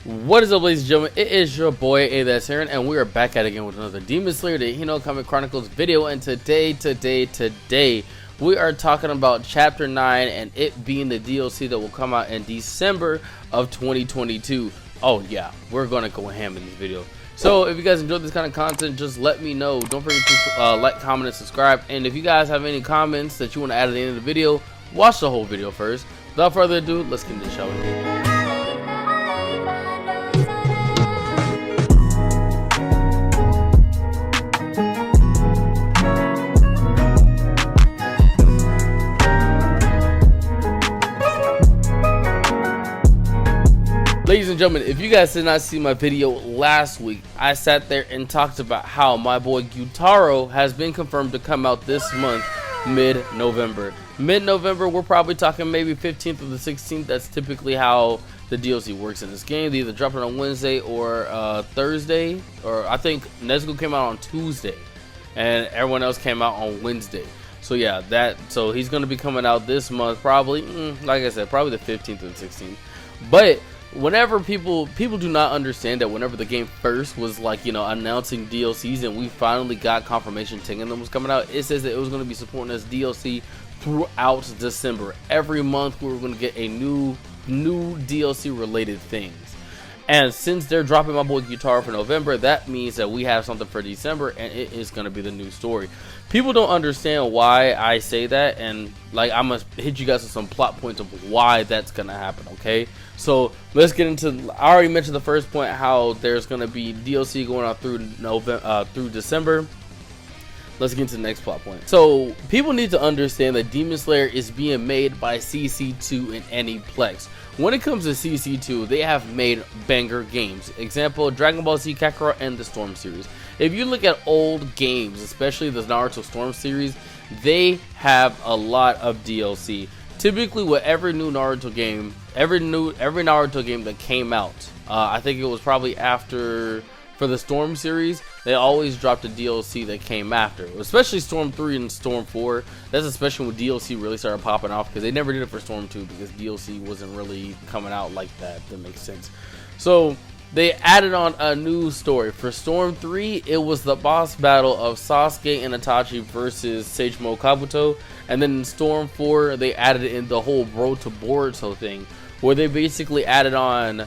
What is up, ladies and gentlemen? It is your boy AyeThatsAaron, and we are back at it again with another Demon Slayer the Hinokami Chronicles video. And today we are talking about chapter 9 and it being the DLC that will come out in December of 2022. Oh yeah, we're gonna go ham in this video. So if you guys enjoyed this kind of content, just let me know. Don't forget to like, comment, and subscribe. And if you guys have any comments that you want to add at the end of the video, watch the whole video first. Without further ado, let's get into the show. Ladies and gentlemen, if you guys did not see my video last week, I sat there and talked about how my boy Gyutaro has been confirmed to come out this month, mid-November. Mid-November, we're probably talking maybe 15th or the 16th. That's typically how the DLC works in this game. They either drop it on Wednesday or Thursday, or I think Nezuko came out on Tuesday, and everyone else came out on Wednesday. So yeah, so he's going to be coming out this month, probably, like I said, probably the 15th or the 16th. But whenever people do not understand that whenever the game first was like, you know, announcing DLCs and we finally got confirmation Tinken was coming out, it says that it was going to be supporting us DLC throughout December. Every month we were going to get a new DLC related things. And since they're dropping my boy Gyutaro for November, that means that we have something for December, and it is going to be the new story. People don't understand why I say that, and like I'm going to hit you guys with some plot points of why that's going to happen, okay? So let's get into, I already mentioned the first point, how there's going to be DLC going on through November, through December. Let's get into the next plot point. So people need to understand that Demon Slayer is being made by CC2 and Aniplex. When it comes to CC2, they have made banger games. Example, Dragon Ball Z Kakarot and the Storm series. If you look at old games, especially the Naruto Storm series, they have a lot of DLC. Typically with every new Naruto game, every Naruto game that came out, I think it was probably after, for the Storm series, they always dropped a DLC that came after, especially Storm 3 and Storm 4. That's especially when DLC really started popping off, because they never did it for Storm 2 because DLC wasn't really coming out like that. That makes sense. So they added on a new story. For Storm 3, it was the boss battle of Sasuke and Itachi versus Seijimo Kabuto. And then in Storm 4, they added in the whole Road to Boruto thing, where they basically added on,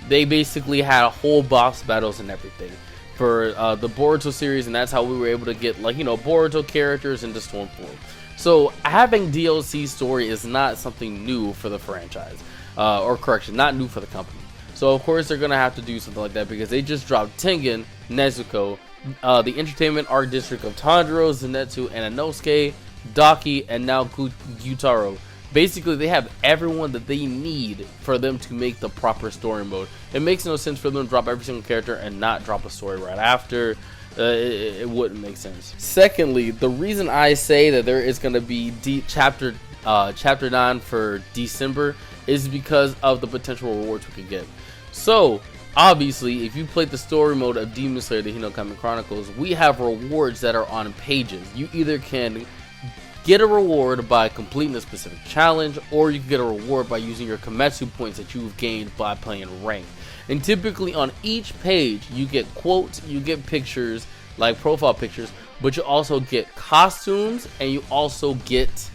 they basically had whole boss battles and everything for the Boruto series, and that's how we were able to get, like, you know, Boruto characters into Storm 4. So having DLC story is not something new for the franchise, or correction, not new for the company. So of course they're gonna have to do something like that, because they just dropped Tengen, Nezuko, the Entertainment Art District of Tanjiro, Zenitsu, and Inosuke, Daki, and now Gyutaro. Basically, they have everyone that they need for them to make the proper story mode. It makes no sense for them to drop every single character and not drop a story right after. It wouldn't make sense. Secondly, the reason I say that there is going to be chapter 9 for December is because of the potential rewards we could get. So obviously, if you played the story mode of Demon Slayer the Hinokami Chronicles, we have rewards that are on pages. You either can get a reward by completing a specific challenge, or you can get a reward by using your Kimetsu points that you've gained by playing ranked. And typically on each page you get quotes, you get pictures, like profile pictures, but you also get costumes, and you also get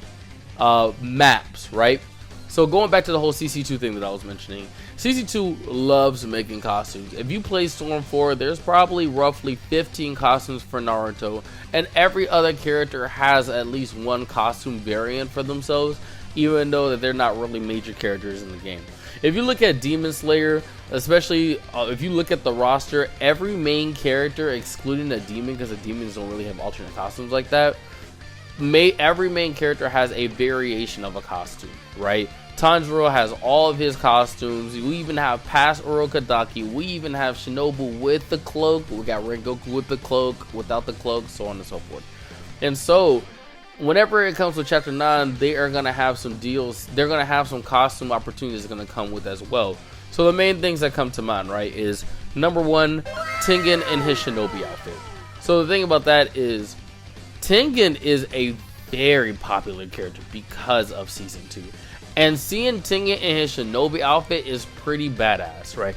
maps, right? So going back to the whole CC2 thing that I was mentioning, CC2 loves making costumes. If you play Storm 4, there's probably roughly 15 costumes for Naruto, and every other character has at least one costume variant for themselves, even though that they're not really major characters in the game. If you look at Demon Slayer, especially if you look at the roster, every main character, excluding the demon, because the demons don't really have alternate costumes like that, every main character has a variation of a costume, right? Tanjiro has all of his costumes. We even have past Urokadaki. We even have Shinobu with the cloak. We got Rengoku with the cloak, without the cloak, so on and so forth. And so whenever it comes to chapter 9, they are going to have some deals. They're going to have some costume opportunities going to come with as well. So the main things that come to mind, right, is number one, Tengen in his Shinobi outfit. So the thing about that is Tengen is a very popular character because of season 2. And seeing Tinken in his Shinobi outfit is pretty badass, right?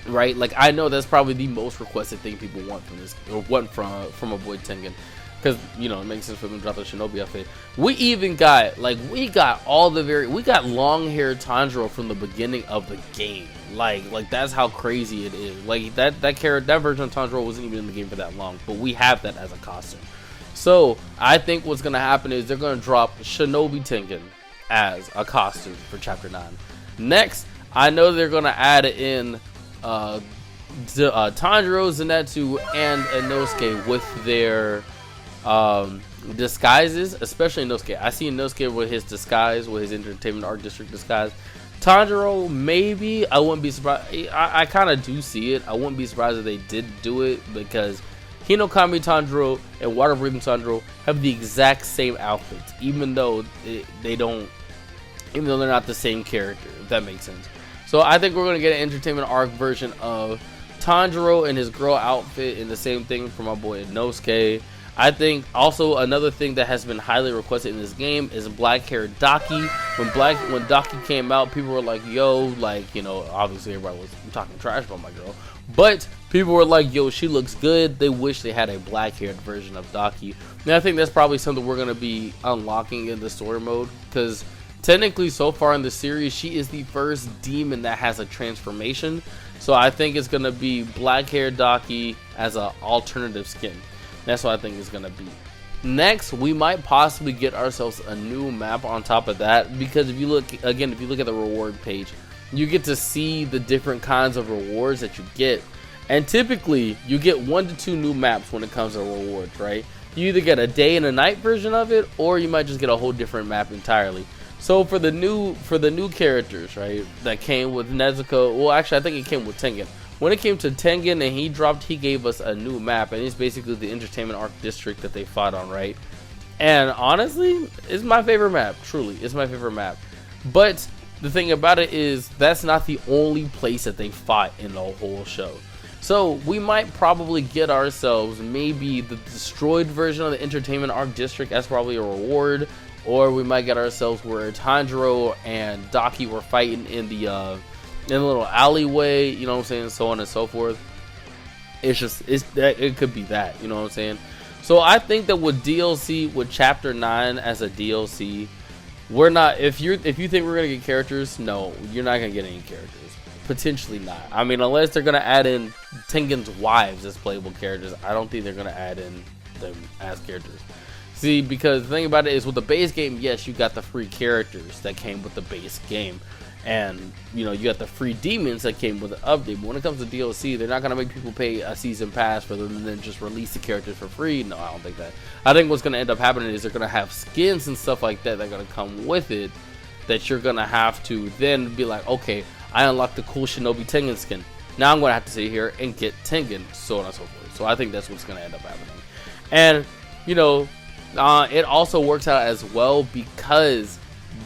Right? Like, I know that's probably the most requested thing people want from this, or want from a boy Tinken. Because, you know, it makes sense for them to drop the Shinobi outfit. We even got, like, we got long hair Tanjiro from the beginning of the game. Like that's how crazy it is. Like, that version of Tanjiro wasn't even in the game for that long, but we have that as a costume. So, I think what's going to happen is they're going to drop Shinobi Tinken as a costume for Chapter 9. Next, I know they're going to add in Tanjiro, Zenitsu, and Inosuke with their disguises, especially Inosuke. I see Inosuke with his disguise, with his Entertainment Art District disguise. Tanjiro, maybe. I wouldn't be surprised. I kind of do see it. I wouldn't be surprised if they did do it, because Hinokami Tanjiro and Water Breathing Tanjiro have the exact same outfits, even though they're not the same character, if that makes sense. So I think we're going to get an Entertainment Arc version of Tanjiro in his girl outfit, and the same thing for my boy Inosuke. I think also another thing that has been highly requested in this game is black hair Daki. When Daki came out, people were like, yo, like, you know, obviously everybody was talking trash about my girl, but people were like, yo, she looks good. They wish they had a black haired version of Daki. And I think that's probably something we're going to be unlocking in the story mode, because technically so far in the series, she is the first demon that has a transformation. So I think it's going to be black hair Daki as an alternative skin. That's what I think it's going to be. Next, we might possibly get ourselves a new map on top of that, because if you look at the reward page, you get to see the different kinds of rewards that you get. And typically, you get 1 to 2 new maps when it comes to rewards, right? You either get a day and a night version of it, or you might just get a whole different map entirely. So for the new characters, right, that came with Nezuko, well, actually, I think it came with Tengen. When it came to Tengen and he gave us a new map, and it's basically the Entertainment Arc District that they fought on, right? And honestly, it's my favorite map. Truly, it's my favorite map. But the thing about it is, that's not the only place that they fought in the whole show. So we might probably get ourselves maybe the destroyed version of the Entertainment Arc District as probably a reward, or we might get ourselves where Tanjiro and Daki were fighting in the little alleyway, you know what I'm saying, so on and so forth. It could be that, you know what I'm saying. So I think that with DLC, with Chapter 9 as a DLC, we're not, if you think we're gonna get characters, no, you're not gonna get any characters. Potentially not. I mean, unless they're gonna add in Tengen's wives as playable characters, I don't think they're gonna add in them as characters. See, because the thing about it is, with the base game, yes, you got the free characters that came with the base game, and you know, you got the free demons that came with the update. But when it comes to DLC, they're not gonna make people pay a season pass for them and then just release the characters for free. No, I don't think that. I think what's gonna end up happening is they're gonna have skins and stuff like that that are gonna come with it, that you're gonna have to then be like, okay, I unlocked the cool Shinobi Tinken skin. Now I'm gonna have to sit here and get Tinken, so on and so forth. So I think that's what's gonna end up happening. And you know, it also works out as well, because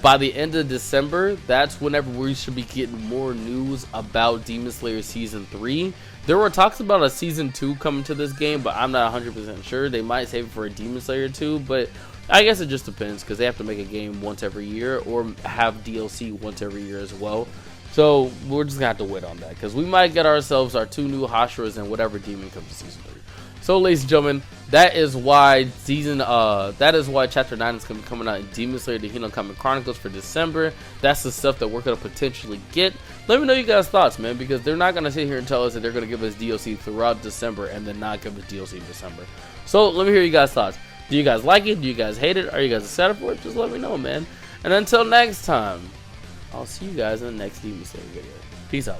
by the end of December, that's whenever we should be getting more news about Demon Slayer Season 3. There were talks about a Season 2 coming to this game, but I'm not 100% sure. They might save it for a Demon Slayer 2, but I guess it just depends, because they have to make a game once every year or have DLC once every year as well. So we're just gonna have to wait on that, because we might get ourselves our 2 new Hashiras and whatever demon comes to Season 3. So, ladies and gentlemen, that is why Chapter 9 is gonna be coming out in Demon Slayer: The Hinokami Chronicles for December. That's the stuff that we're gonna potentially get. Let me know you guys' thoughts, man, because they're not gonna sit here and tell us that they're gonna give us DLC throughout December and then not give us DLC in December. So let me hear you guys' thoughts. Do you guys like it? Do you guys hate it? Are you guys excited for it? Just let me know, man. And until next time, I'll see you guys in the next Demon Slayer video. Peace out.